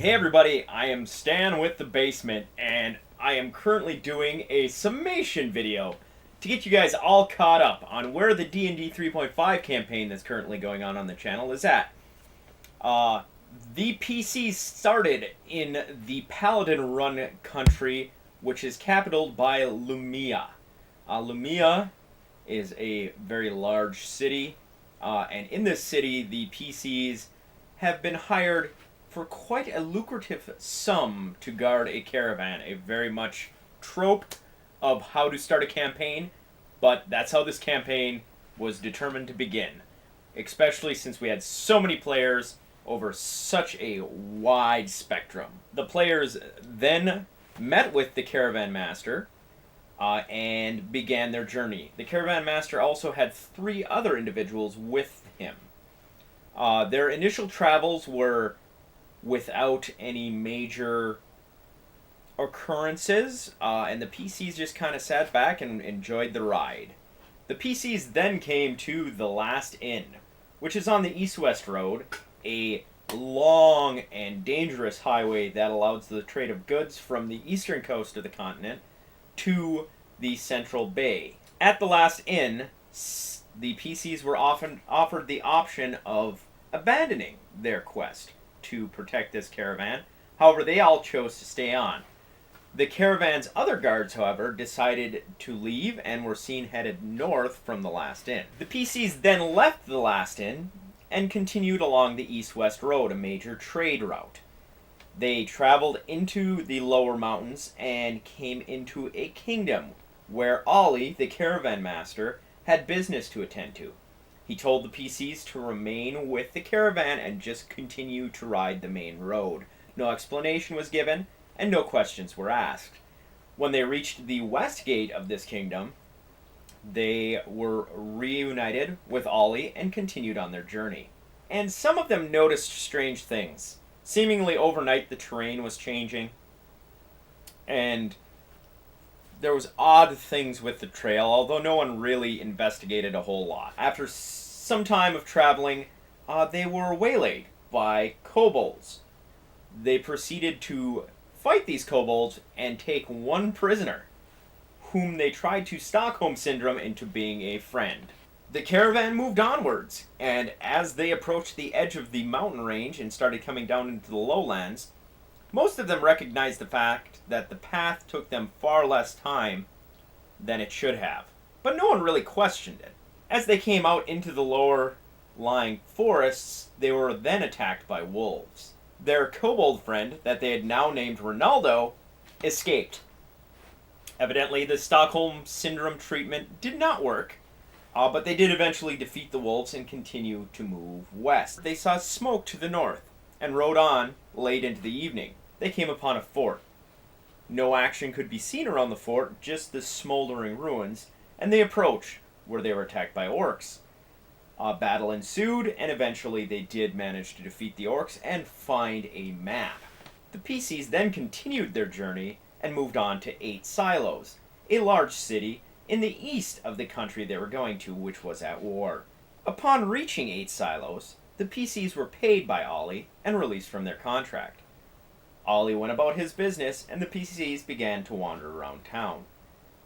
Hey everybody, I am Stan with The Basement, and I am currently doing a summation video to get you guys all caught up on where the D&D 3.5 campaign that's currently going on the channel is at. The PC started in the Paladin-run country, which is capitaled by Lumia. Lumia is a very large city, and in this city, the PCs have been hired for quite a lucrative sum to guard a caravan, a very much trope of how to start a campaign, but that's how this campaign was determined to begin, especially since we had so many players over such a wide spectrum. The players then met with the caravan master and began their journey. The caravan master also had 3 other individuals with him. Their initial travels were without any major occurrences, and the PCs just kind of sat back and enjoyed the ride. The PCs then came to the Last Inn, which is on the east-west road, a long and dangerous highway that allows the trade of goods from the eastern coast of the continent to the central bay. At the Last Inn, the PCs were often offered the option of abandoning their quest to protect this caravan. However, they all chose to stay on. The caravan's other guards, however, decided to leave and were seen headed north from the Last Inn. The PCs then left the Last Inn and continued along the east-west road, a major trade route. They traveled into the lower mountains and came into a kingdom where Ollie, the caravan master, had business to attend to. He told the PCs to remain with the caravan and just continue to ride the main road. No explanation was given, and no questions were asked. When they reached the west gate of this kingdom, they were reunited with Ollie and continued on their journey. And some of them noticed strange things. Seemingly overnight, the terrain was changing, and there was odd things with the trail, although no one really investigated a whole lot. After some time of traveling, they were waylaid by kobolds. They proceeded to fight these kobolds and take one prisoner, whom they tried to Stockholm Syndrome into being a friend. The caravan moved onwards, and as they approached the edge of the mountain range and started coming down into the lowlands, most of them recognized the fact that the path took them far less time than it should have. But no one really questioned it. As they came out into the lower-lying forests, they were then attacked by wolves. Their kobold friend, that they had now named Ronaldo, escaped. Evidently, the Stockholm Syndrome treatment did not work, but they did eventually defeat the wolves and continue to move west. They saw smoke to the north and rode on late into the evening. They came upon a fort. No action could be seen around the fort, just the smoldering ruins, and they approached, where they were attacked by orcs. A battle ensued, and eventually they did manage to defeat the orcs and find a map. The PCs then continued their journey and moved on to 8 Silos, a large city in the east of the country they were going to, which was at war. Upon reaching 8 Silos, the PCs were paid by Ollie and released from their contract. Ollie went about his business, and the PCs began to wander around town.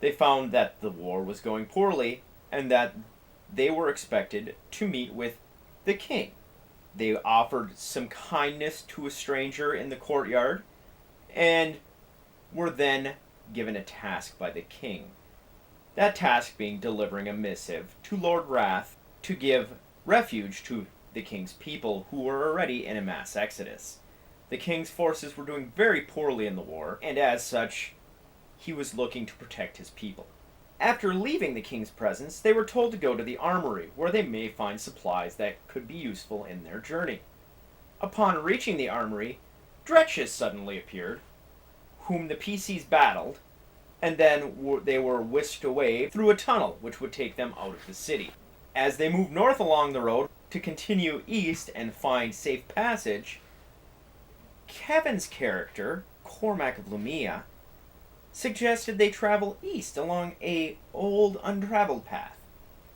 They found that the war was going poorly, and that they were expected to meet with the king. They offered some kindness to a stranger in the courtyard, and were then given a task by the king. That task being delivering a missive to Lord Wrath to give refuge to the king's people, who were already in a mass exodus. The king's forces were doing very poorly in the war, and as such, he was looking to protect his people. After leaving the king's presence, they were told to go to the armory, where they may find supplies that could be useful in their journey. Upon reaching the armory, Dretches suddenly appeared, whom the PCs battled, and then they were whisked away through a tunnel which would take them out of the city. As they moved north along the road to continue east and find safe passage, Kevin's character, Cormac of Lumia, suggested they travel east along a old untraveled path,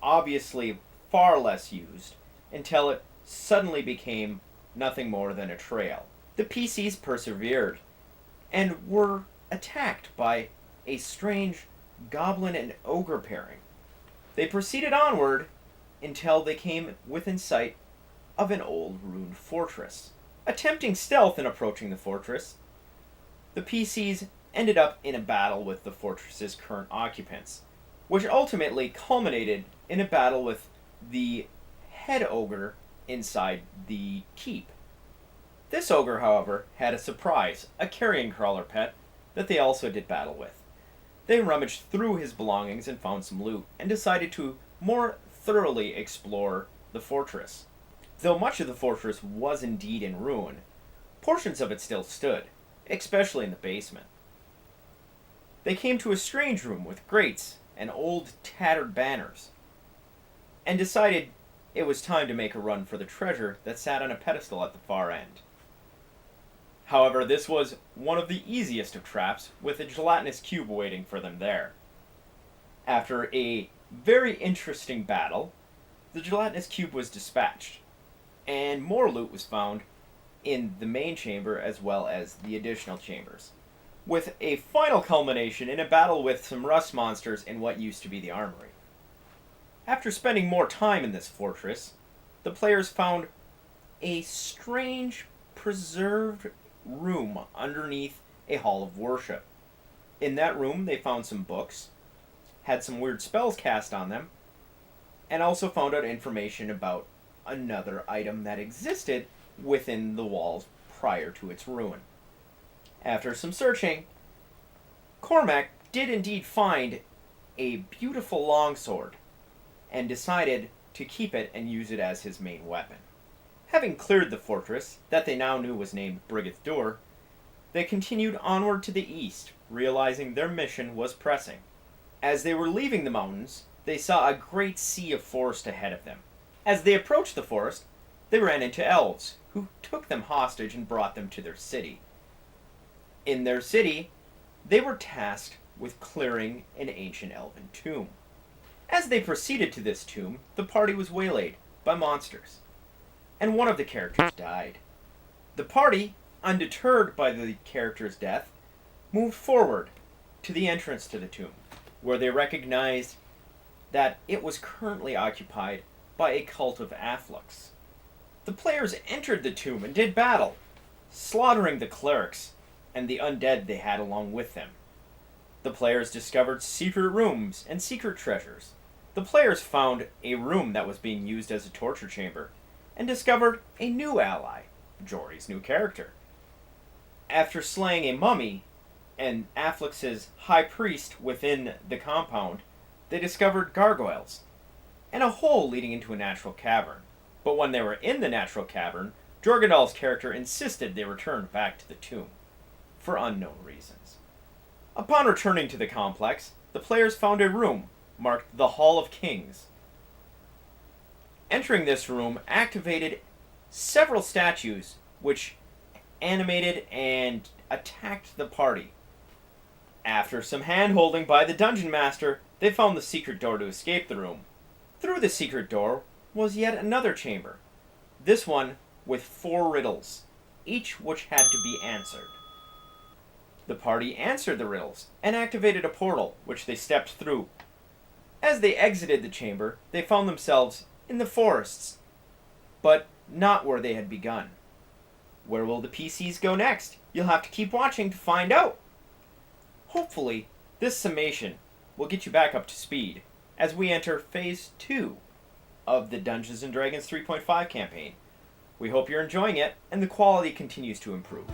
obviously far less used, until it suddenly became nothing more than a trail. The PCs persevered and were attacked by a strange goblin and ogre pairing. They proceeded onward until they came within sight of an old ruined fortress. Attempting stealth in approaching the fortress, the PCs ended up in a battle with the fortress's current occupants, which ultimately culminated in a battle with the head ogre inside the keep. This ogre, however, had a surprise, a carrion crawler pet that they also did battle with. They rummaged through his belongings and found some loot, and decided to more thoroughly explore the fortress. Though much of the fortress was indeed in ruin, portions of it still stood, especially in the basement. They came to a strange room with grates and old tattered banners, and decided it was time to make a run for the treasure that sat on a pedestal at the far end. However, this was one of the easiest of traps, with a gelatinous cube waiting for them there. After a very interesting battle, the gelatinous cube was dispatched, and more loot was found in the main chamber as well as the additional chambers, with a final culmination in a battle with some rust monsters in what used to be the armory. After spending more time in this fortress, the players found a strange, preserved room underneath a hall of worship. In that room, they found some books, had some weird spells cast on them, and also found out information about another item that existed within the walls prior to its ruin. After some searching, Cormac did indeed find a beautiful longsword, and decided to keep it and use it as his main weapon. Having cleared the fortress, that they now knew was named Brigith Door, they continued onward to the east, realizing their mission was pressing. As they were leaving the mountains, they saw a great sea of forest ahead of them. As they approached the forest, they ran into elves, who took them hostage and brought them to their city. In their city, they were tasked with clearing an ancient elven tomb. As they proceeded to this tomb, the party was waylaid by monsters, and one of the characters died. The party, undeterred by the character's death, moved forward to the entrance to the tomb, where they recognized that it was currently occupied by a cult of afflux. The players entered the tomb and did battle, slaughtering the clerics and the undead they had along with them. The players discovered secret rooms and secret treasures. The players found a room that was being used as a torture chamber, and discovered a new ally, Jory's new character. After slaying a mummy and Afflux's high priest within the compound, they discovered gargoyles, and a hole leading into a natural cavern. But when they were in the natural cavern, Jorgendal's character insisted they return back to the tomb, for unknown reasons. Upon returning to the complex, the players found a room marked the Hall of Kings. Entering this room activated several statues which animated and attacked the party. After some hand-holding by the dungeon master, they found the secret door to escape the room. Through the secret door was yet another chamber, this one with 4 riddles, each which had to be answered. The party answered the riddles and activated a portal, which they stepped through. As they exited the chamber, they found themselves in the forests, but not where they had begun. Where will the PCs go next? You'll have to keep watching to find out. Hopefully, this summation will get you back up to speed as we enter Phase 2 of the Dungeons & Dragons 3.5 campaign. We hope you're enjoying it, and the quality continues to improve.